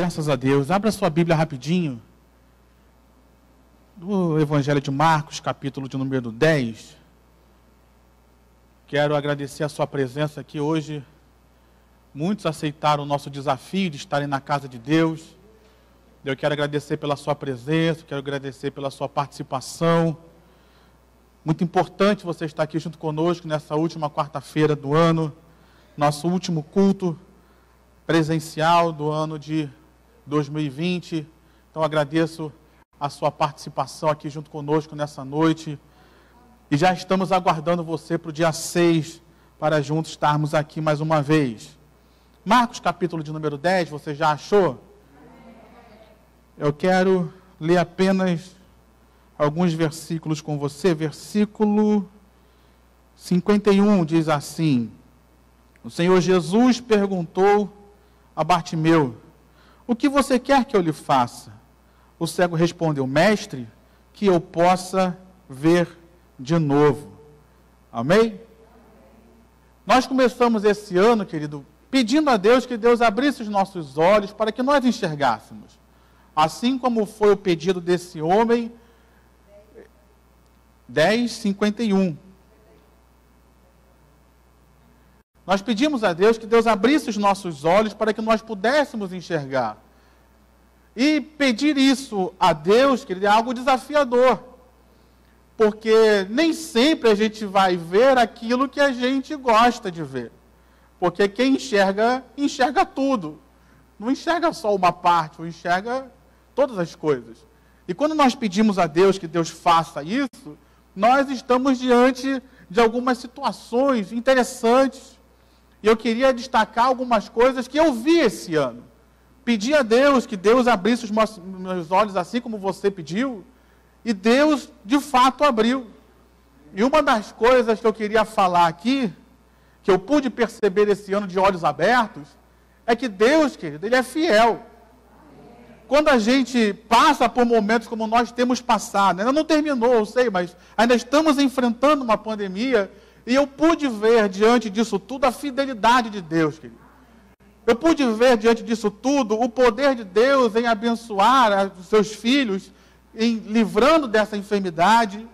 Graças a Deus. Abra sua Bíblia rapidinho. Do Evangelho de Marcos, capítulo de número 10. Quero agradecer a sua presença aqui hoje. Muitos aceitaram o nosso desafio de estarem na casa de Deus. Eu quero agradecer pela sua presença, quero agradecer pela sua participação. Muito importante você estar aqui junto conosco nessa última quarta-feira do ano, nosso último culto presencial do ano de 2020. Então agradeço a sua participação aqui junto conosco nessa noite. E já estamos aguardando você para o dia 6, para juntos estarmos aqui mais uma vez. Marcos, capítulo de número 10, você já achou? Eu quero ler apenas alguns versículos com você. Versículo 51 diz assim: o Senhor Jesus perguntou a Bartimeu: o que você quer que eu lhe faça? O cego respondeu: mestre, que eu possa ver de novo. Amém? Nós começamos esse ano, querido, pedindo a Deus que Deus abrisse os nossos olhos para que nós enxergássemos. Assim como foi o pedido desse homem, 10:51. Nós pedimos a Deus que Deus abrisse os nossos olhos para que nós pudéssemos enxergar. E pedir isso a Deus, querido, é algo desafiador. Porque nem sempre a gente vai ver aquilo que a gente gosta de ver. Porque quem enxerga, enxerga tudo. Não enxerga só uma parte, não enxerga todas as coisas. E quando nós pedimos a Deus que Deus faça isso, nós estamos diante de algumas situações interessantes. E eu queria destacar algumas coisas que eu vi esse ano. Pedi a Deus que Deus abrisse os meus olhos assim como você pediu. E Deus, de fato, abriu. E uma das coisas que eu queria falar aqui, que eu pude perceber esse ano de olhos abertos, é que Deus, querido, Ele é fiel. Quando a gente passa por momentos como nós temos passado, ainda não terminou, eu sei, mas ainda estamos enfrentando uma pandemia, e eu pude ver diante disso tudo a fidelidade de Deus, querido. Eu pude ver diante disso tudo o poder de Deus em abençoar os seus filhos, em livrando dessa enfermidade.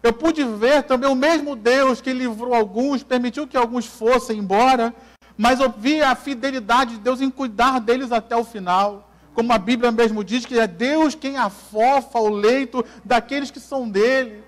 Eu pude ver também o mesmo Deus que livrou alguns, permitiu que alguns fossem embora, mas eu vi a fidelidade de Deus em cuidar deles até o final. Como a Bíblia mesmo diz, que é Deus quem afofa o leito daqueles que são dele.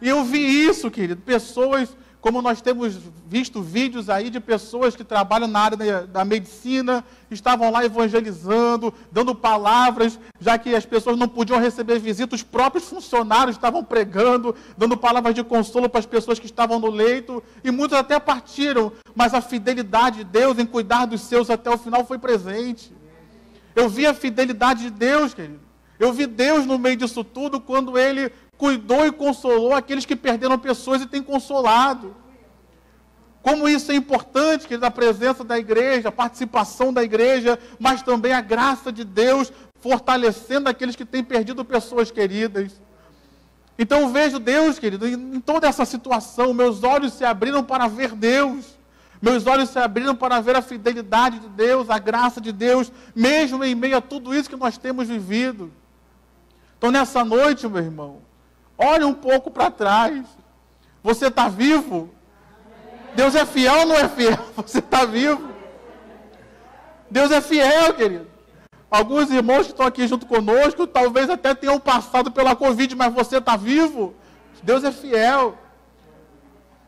E eu vi isso, querido, pessoas, como nós temos visto vídeos aí de pessoas que trabalham na área da medicina, estavam lá evangelizando, dando palavras, já que as pessoas não podiam receber visita, os próprios funcionários estavam pregando, dando palavras de consolo para as pessoas que estavam no leito, e muitos até partiram, mas a fidelidade de Deus em cuidar dos seus até o final foi presente. Eu vi a fidelidade de Deus, querido. Eu vi Deus no meio disso tudo, quando Ele cuidou e consolou aqueles que perderam pessoas e tem consolado. Como isso é importante, querido, a presença da igreja, a participação da igreja, mas também a graça de Deus fortalecendo aqueles que têm perdido pessoas queridas. Então eu vejo Deus, querido, em toda essa situação, meus olhos se abriram para ver Deus. Meus olhos se abriram para ver a fidelidade de Deus, a graça de Deus, mesmo em meio a tudo isso que nós temos vivido. Então nessa noite, meu irmão, olhe um pouco para trás. Você está vivo? Deus é fiel ou não é fiel? Você está vivo? Deus é fiel, querido. Alguns irmãos que estão aqui junto conosco, talvez até tenham passado pela Covid, mas você está vivo? Deus é fiel.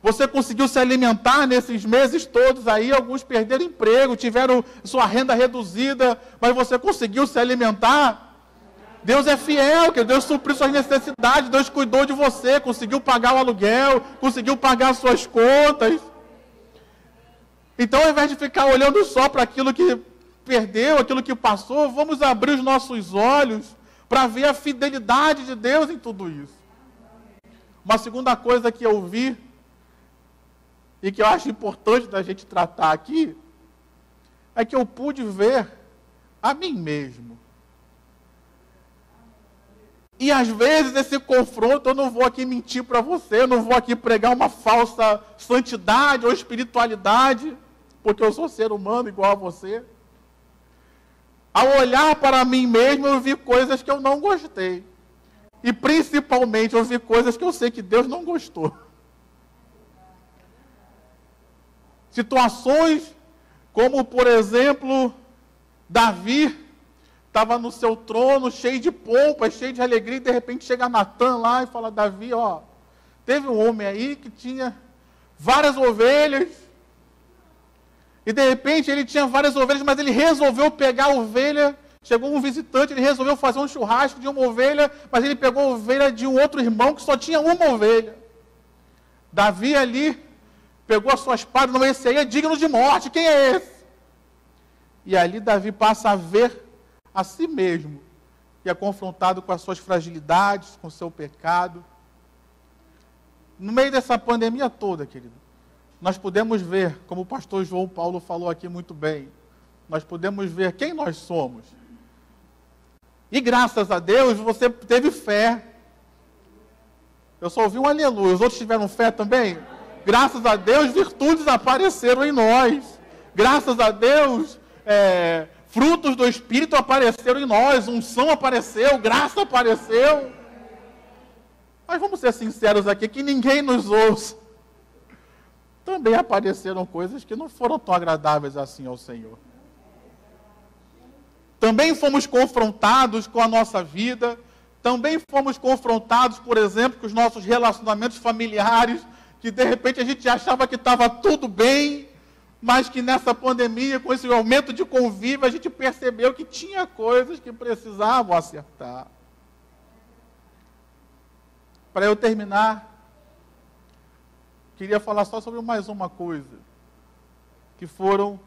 Você conseguiu se alimentar nesses meses todos aí, alguns perderam emprego, tiveram sua renda reduzida, mas você conseguiu se alimentar? Deus é fiel, que Deus supriu suas necessidades, Deus cuidou de você, conseguiu pagar o aluguel, conseguiu pagar as suas contas. Então, ao invés de ficar olhando só para aquilo que perdeu, aquilo que passou, vamos abrir os nossos olhos para ver a fidelidade de Deus em tudo isso. Uma segunda coisa que eu vi, e que eu acho importante da gente tratar aqui, é que eu pude ver a mim mesmo. E às vezes esse confronto, eu não vou aqui mentir para você, eu não vou aqui pregar uma falsa santidade ou espiritualidade, porque eu sou ser humano igual a você. Ao olhar para mim mesmo, eu vi coisas que eu não gostei. E principalmente eu vi coisas que eu sei que Deus não gostou. Situações como, por exemplo, Davi estava no seu trono, cheio de pompa, cheio de alegria, e de repente chega Natan lá e fala: Davi, ó, teve um homem aí que tinha várias ovelhas, e de repente ele tinha várias ovelhas, mas ele resolveu pegar a ovelha, chegou um visitante, ele resolveu fazer um churrasco de uma ovelha, mas ele pegou a ovelha de um outro irmão que só tinha uma ovelha. Davi ali pegou a sua espada, não, esse aí é digno de morte, quem é esse? E ali Davi passa a ver a si mesmo, e é confrontado com as suas fragilidades, com o seu pecado. No meio dessa pandemia toda, querido, nós podemos ver, como o pastor João Paulo falou aqui muito bem, nós podemos ver quem nós somos. E graças a Deus, você teve fé. Eu só ouvi um aleluia. Os outros tiveram fé também? Graças a Deus, virtudes apareceram em nós. Graças a Deus, frutos do Espírito apareceram em nós. Unção apareceu, graça apareceu. Mas vamos ser sinceros aqui, que ninguém nos ouça. Também apareceram coisas que não foram tão agradáveis assim ao Senhor. Também fomos confrontados com a nossa vida. Também fomos confrontados, por exemplo, com os nossos relacionamentos familiares, que de repente a gente achava que estava tudo bem, mas que nessa pandemia, com esse aumento de convívio, a gente percebeu que tinha coisas que precisavam acertar. Para eu terminar, queria falar só sobre mais uma coisa, que foram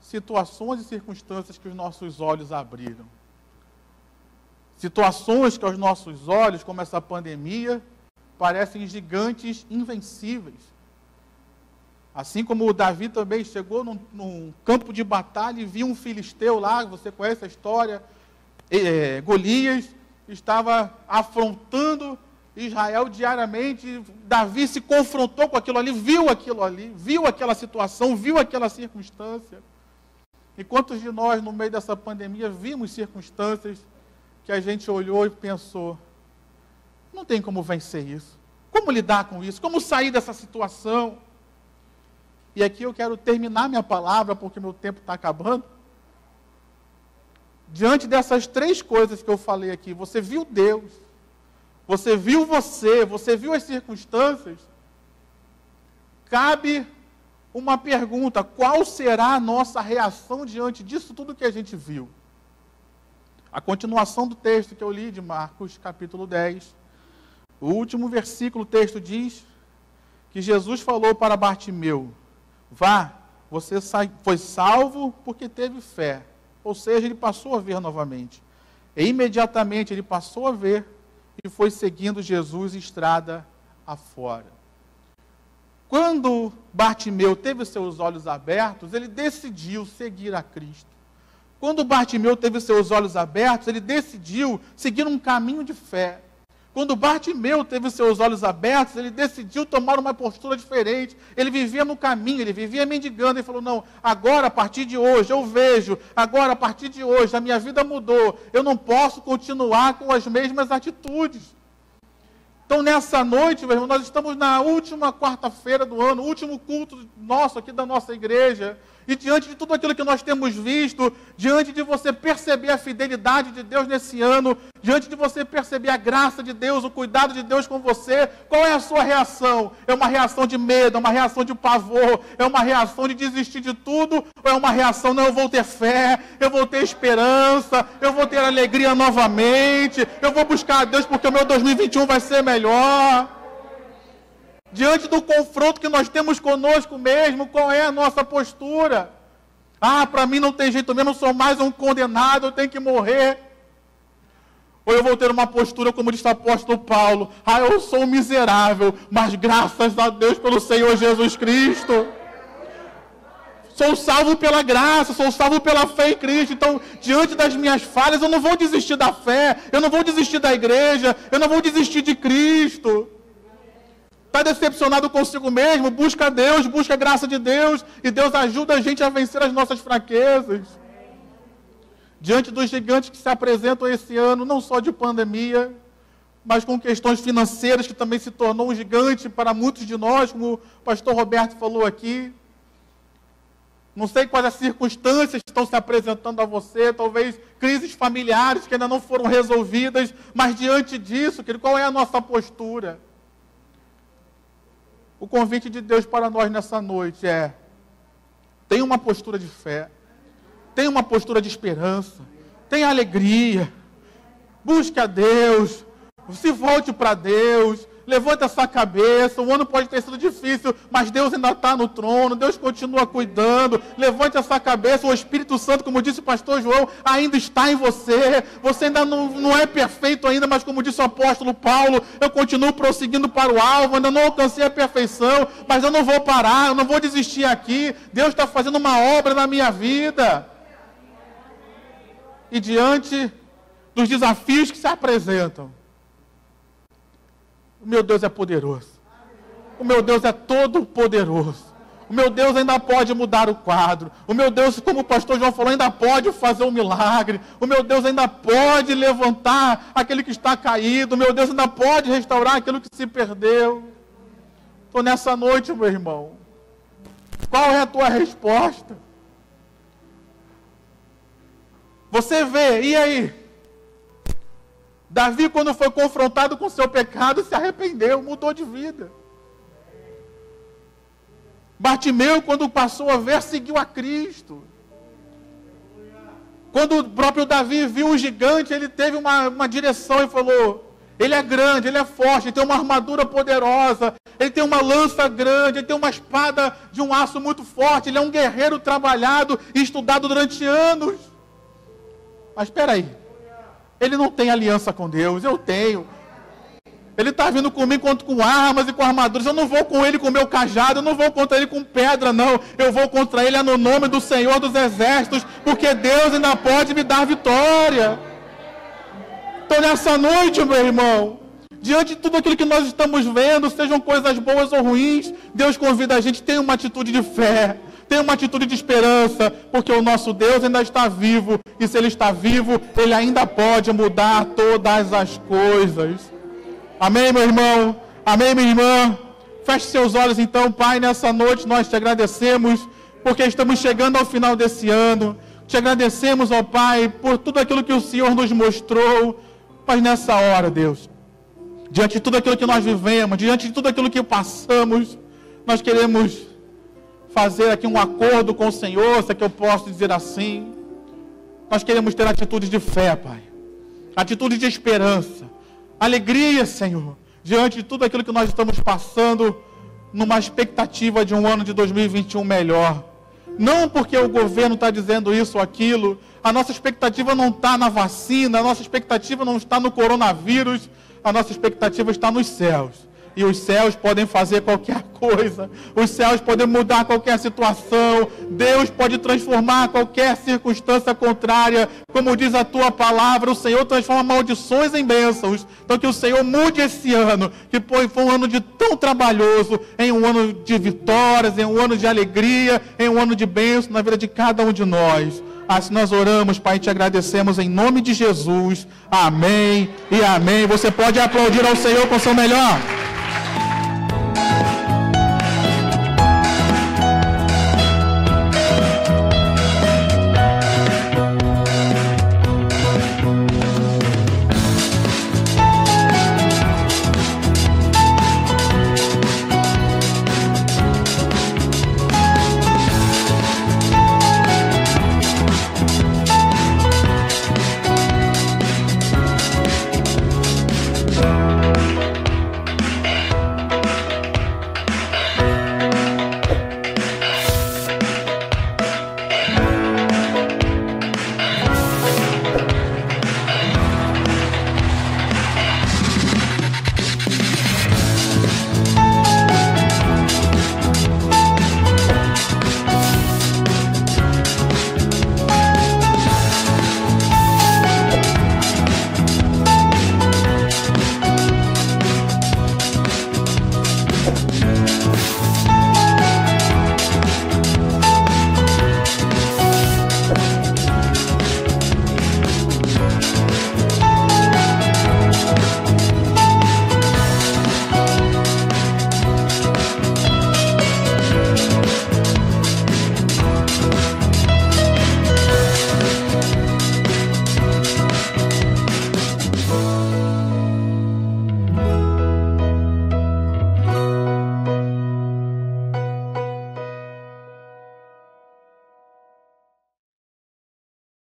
situações e circunstâncias que os nossos olhos abriram. Situações que aos nossos olhos, como essa pandemia, parecem gigantes invencíveis. Assim como o Davi também chegou num campo de batalha e viu um filisteu lá, você conhece a história, Golias estava afrontando Israel diariamente. Davi se confrontou com aquilo ali, viu aquela situação, viu aquela circunstância. E quantos de nós, no meio dessa pandemia, vimos circunstâncias que a gente olhou e pensou: não tem como vencer isso, como lidar com isso, como sair dessa situação? E aqui eu quero terminar minha palavra, porque meu tempo está acabando. Diante dessas três coisas que eu falei aqui, você viu Deus, você viu você viu as circunstâncias. Cabe uma pergunta: qual será a nossa reação diante disso tudo que a gente viu? A continuação do texto que eu li de Marcos, capítulo 10, o último versículo, o texto diz que Jesus falou para Bartimeu: vá, você foi salvo porque teve fé. Ou seja, ele passou a ver novamente. E imediatamente ele passou a ver e foi seguindo Jesus estrada afora. Quando Bartimeu teve seus olhos abertos, ele decidiu seguir a Cristo. Quando Bartimeu teve seus olhos abertos, ele decidiu seguir um caminho de fé. Quando Bartimeu teve seus olhos abertos, ele decidiu tomar uma postura diferente. Ele vivia no caminho, ele vivia mendigando. Ele falou: não, agora, a partir de hoje, eu vejo. Agora, a partir de hoje, a minha vida mudou. Eu não posso continuar com as mesmas atitudes. Então, nessa noite, meu irmão, nós estamos na última quarta-feira do ano, último culto nosso aqui da nossa igreja. E diante de tudo aquilo que nós temos visto, diante de você perceber a fidelidade de Deus nesse ano, diante de você perceber a graça de Deus, o cuidado de Deus com você, qual é a sua reação? É uma reação de medo, é uma reação de pavor, é uma reação de desistir de tudo, ou é uma reação: não, eu vou ter fé, eu vou ter esperança, eu vou ter alegria novamente, eu vou buscar a Deus porque o meu 2021 vai ser melhor? Diante do confronto que nós temos conosco mesmo, qual é a nossa postura? Ah, para mim não tem jeito mesmo, eu sou mais um condenado, eu tenho que morrer. Ou eu vou ter uma postura como diz o apóstolo Paulo: ah, eu sou um miserável, mas graças a Deus pelo Senhor Jesus Cristo. Sou salvo pela graça, sou salvo pela fé em Cristo. Então, diante das minhas falhas, eu não vou desistir da fé, eu não vou desistir da igreja, eu não vou desistir de Cristo. Está decepcionado consigo mesmo? Busca Deus, busca a graça de Deus, e Deus ajuda a gente a vencer as nossas fraquezas. diante dos gigantes que se apresentam esse ano, não só de pandemia, mas com questões financeiras, que também se tornou um gigante para muitos de nós, como o pastor Roberto falou aqui. Não sei quais as circunstâncias que estão se apresentando a você, talvez crises familiares que ainda não foram resolvidas, mas diante disso, querido, qual é a nossa postura? O convite de Deus para nós nessa noite é: tenha uma postura de fé, tenha uma postura de esperança, tenha alegria, busque a Deus, se volte para Deus, levante essa cabeça. O ano pode ter sido difícil, mas Deus ainda está no trono, Deus continua cuidando. Levante essa cabeça, o Espírito Santo, como disse o pastor João, ainda está em você. Você ainda não é perfeito ainda, mas como disse o apóstolo Paulo, eu continuo prosseguindo para o alvo, ainda não alcancei a perfeição, mas eu não vou parar, eu não vou desistir aqui. Deus está fazendo uma obra na minha vida. E diante dos desafios que se apresentam, o meu Deus é poderoso. O meu Deus é todo poderoso. O meu Deus ainda pode mudar o quadro. O meu Deus, como o pastor João falou, ainda pode fazer um milagre. O meu Deus ainda pode levantar aquele que está caído. O meu Deus ainda pode restaurar aquilo que se perdeu. Então, nessa noite, meu irmão, qual é a tua resposta? Você vê, e aí? Davi, quando foi confrontado com seu pecado, se arrependeu, mudou de vida. Bartimeu, quando passou a ver, seguiu a Cristo. Quando o próprio Davi viu o gigante, ele teve uma direção e falou: ele é grande, ele é forte, ele tem uma armadura poderosa, ele tem uma lança grande, ele tem uma espada de um aço muito forte, ele é um guerreiro trabalhado e estudado durante anos. Mas espera aí. Ele não tem aliança com Deus, eu tenho. Ele está vindo comigo com armas e com armaduras. Eu não vou com ele com meu cajado, eu não vou contra ele com pedra, não. Eu vou contra ele no nome do Senhor dos Exércitos, porque Deus ainda pode me dar vitória. Então, nessa noite, meu irmão, diante de tudo aquilo que nós estamos vendo, sejam coisas boas ou ruins, Deus convida a gente a ter uma atitude de fé. Tem uma atitude de esperança, porque o nosso Deus ainda está vivo, e se Ele está vivo, Ele ainda pode mudar todas as coisas. Amém, meu irmão? Amém, minha irmã? Feche seus olhos então, Pai, nessa noite nós te agradecemos, porque estamos chegando ao final desse ano. Te agradecemos, ó Pai, por tudo aquilo que o Senhor nos mostrou. Mas nessa hora, Deus, diante de tudo aquilo que nós vivemos, diante de tudo aquilo que passamos, nós queremos fazer aqui um acordo com o Senhor, se é que eu posso dizer assim. Nós queremos ter atitudes de fé, Pai. Atitude de esperança. Alegria, Senhor, diante de tudo aquilo que nós estamos passando, numa expectativa de um ano de 2021 melhor. Não porque o governo está dizendo isso ou aquilo. A nossa expectativa não está na vacina, a nossa expectativa não está no coronavírus, a nossa expectativa está nos céus. E os céus podem fazer qualquer coisa. Os céus podem mudar qualquer situação. Deus pode transformar qualquer circunstância contrária. Como diz a tua palavra, o Senhor transforma maldições em bênçãos. Então que o Senhor mude esse ano, que foi um ano de tão trabalhoso, em um ano de vitórias, em um ano de alegria, em um ano de bênção na vida de cada um de nós. Assim nós oramos, Pai, e te agradecemos em nome de Jesus. Amém e amém. Você pode aplaudir ao Senhor com o seu melhor.